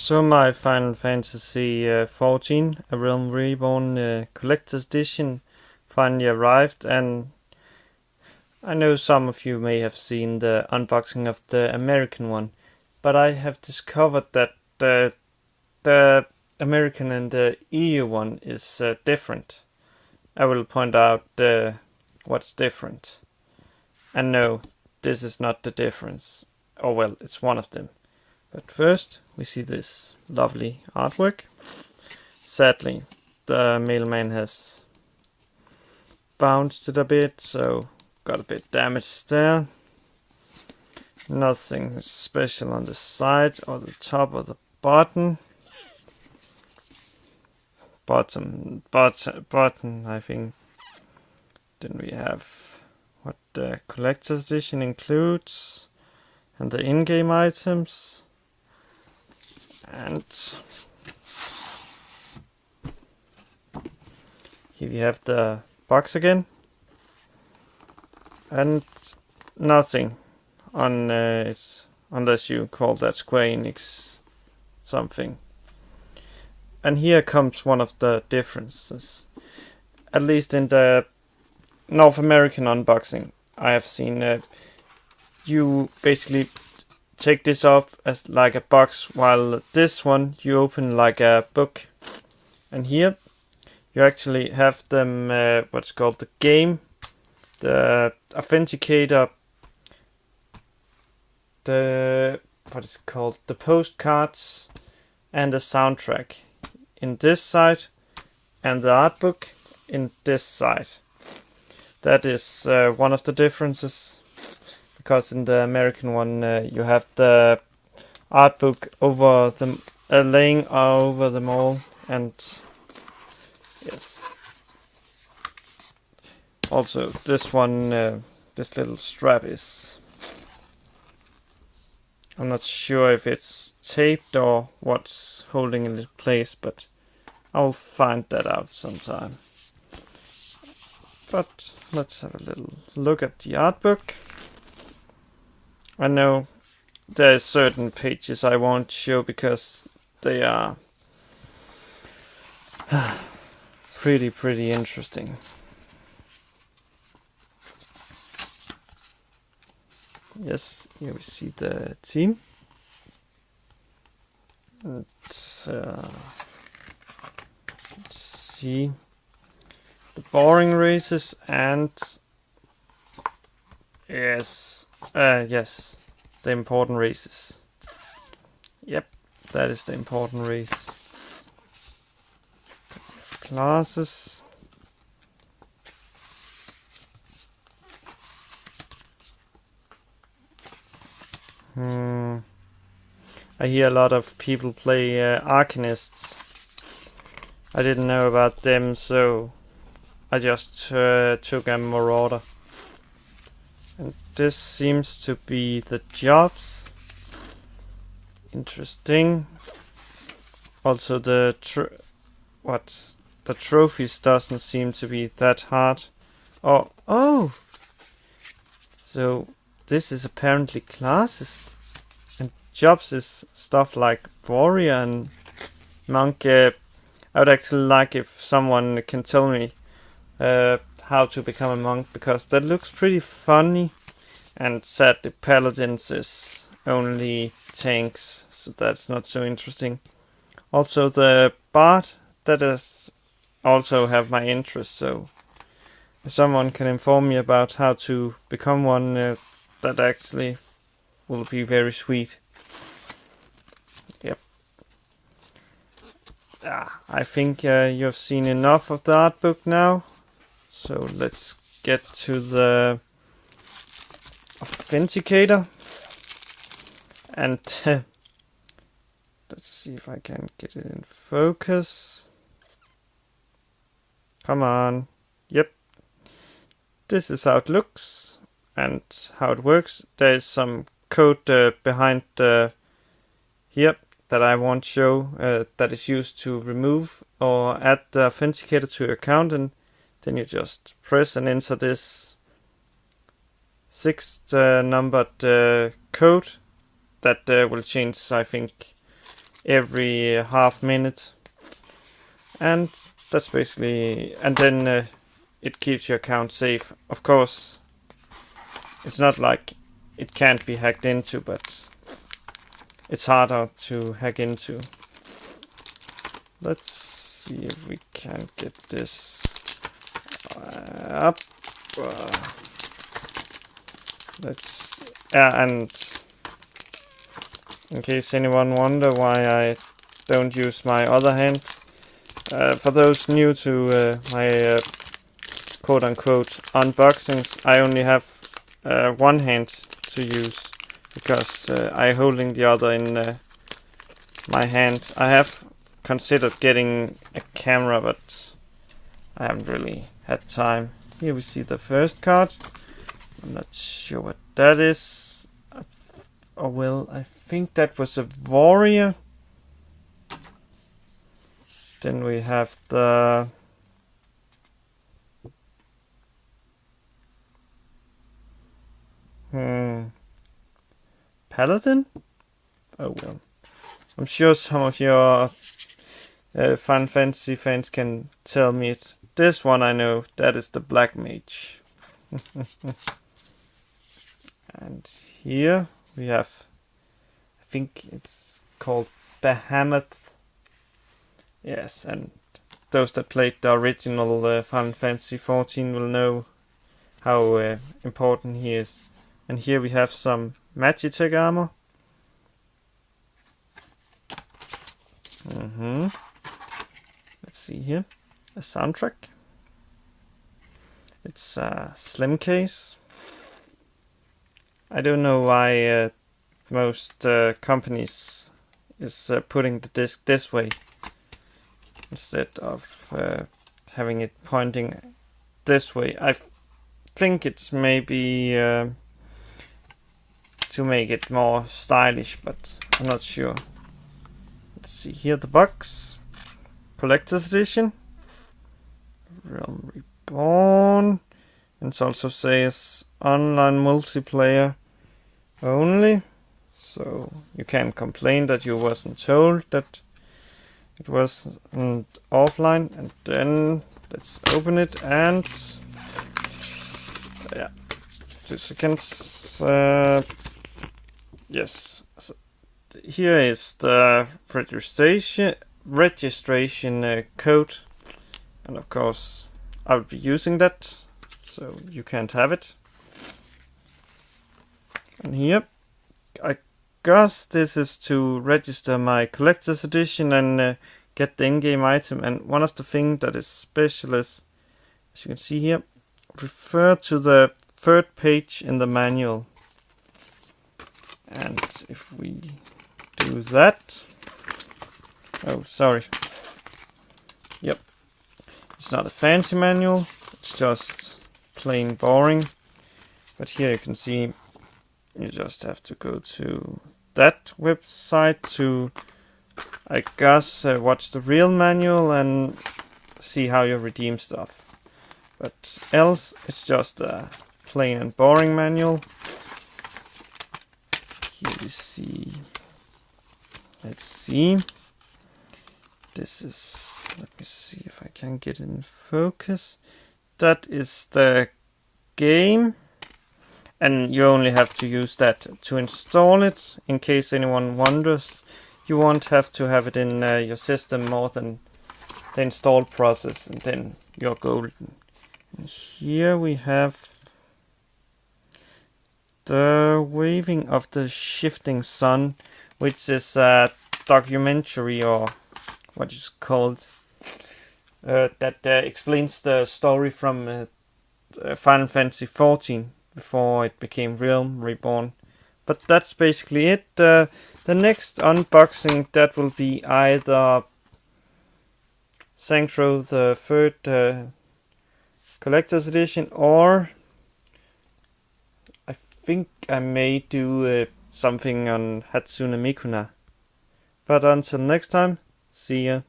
So my Final Fantasy 14, A Realm Reborn Collector's Edition finally arrived, and I know some of you may have seen the unboxing of the American one, but I have discovered that the American and the EU one is different. I will point out what's different. And no, this is not the difference. Oh well, it's one of them. But first, we see this lovely artwork. Sadly, the mailman has bounced it a bit, so got a bit damaged there. Nothing special on the side or the top or the bottom. Button, I think. Then we have what the collector's edition includes and the in-game items. And here we have the box again, and nothing on it unless you call that Square Enix something. And here comes one of the differences. At least in the North American unboxing, I have seen you basically take this off as like a box, while this one you open like a book. And here you actually have them what's called the game, the authenticator, the postcards, and the soundtrack in this side, and the art book in this side. That is one of the differences, because in the American one you have the art book over them, laying over them all, and yes. Also, this one, this little strap is, I'm not sure if it's taped or what's holding it in place, but I'll find that out sometime. But let's have a little look at the art book. I know there's certain pages I won't show because they are pretty interesting. Yes, here we see the team. Let's see the boring races and yes, the important races. Yep, that is the important race. Classes. I hear a lot of people play Arcanists. I didn't know about them, so I just took a Marauder. And this seems to be the jobs. Interesting. Also the trophies doesn't seem to be that hard. Oh! So this is apparently classes. And jobs is stuff like warrior and monk. I would actually like if someone can tell me how to become a monk, because that looks pretty funny. And sadly, paladins is only tanks, so that's not so interesting. Also the bard, that is also have my interest, so if someone can inform me about how to become one, that actually will be very sweet. Yep. I think you have seen enough of the art book now, so let's get to the authenticator. And let's see if I can get it in focus. Come on. Yep. This is how it looks and how it works. There is some code behind here that I won't show, that is used to remove or add the authenticator to your account, and then you just press and enter this 6 numbered code that will change, I think, every half minute, and that's basically, and then it keeps your account safe. Of course, it's not like it can't be hacked into, but it's harder to hack into. Let's see if we can get this up. And in case anyone wonder why I don't use my other hand, for those new to my quote-unquote unboxings, I only have one hand to use because I'm holding the other in my hand. I have considered getting a camera, but I haven't really had time. Here we see the first card. I'm not sure what that is. Oh well, I think that was a warrior. Then we have the paladin? Oh well. I'm sure some of your Final Fantasy fans can tell me it. This one I know, that is the black mage. And here we have, I think it's called Behemoth. Yes, and those that played the original Final Fantasy 14 will know how important he is. And here we have some Magitech armor. Let's see here. A soundtrack. It's a slim case. I don't know why most companies is putting the disc this way instead of having it pointing this way. I think it's maybe to make it more stylish, but I'm not sure. Let's see here, the box. Collector's edition. Realm Reborn. And it also says online multiplayer only. So you can't complain that you wasn't told that it wasn't offline. And then let's open it, and yeah, 2 seconds. Yes, so here is the registration code, and of course I will be using that, so you can't have it. And here, I guess this is to register my collector's edition and get the in-game item. And one of the things that is special is, as you can see here, refer to the 3rd page in the manual. And if we do that, oh sorry, yep, it's not a fancy manual, it's just plain boring. But here you can see you just have to go to that website to, I guess, watch the real manual and see how you redeem stuff. But else, it's just a plain and boring manual. Here you see, let's see, this is, let me see if I can get in focus. That is the game, and you only have to use that to install it. In case anyone wonders, you won't have to have it in your system more than the install process, and then you're golden. And here we have the Waving of the Shifting Sun, which is a documentary, or what it's called, that explains the story from Final Fantasy 14 before it became Realm Reborn. But that's basically it. The next unboxing, that will be either Sanctro the 3rd Collector's Edition, or I think I may do something on Hatsune Mikuna. But until next time, see ya.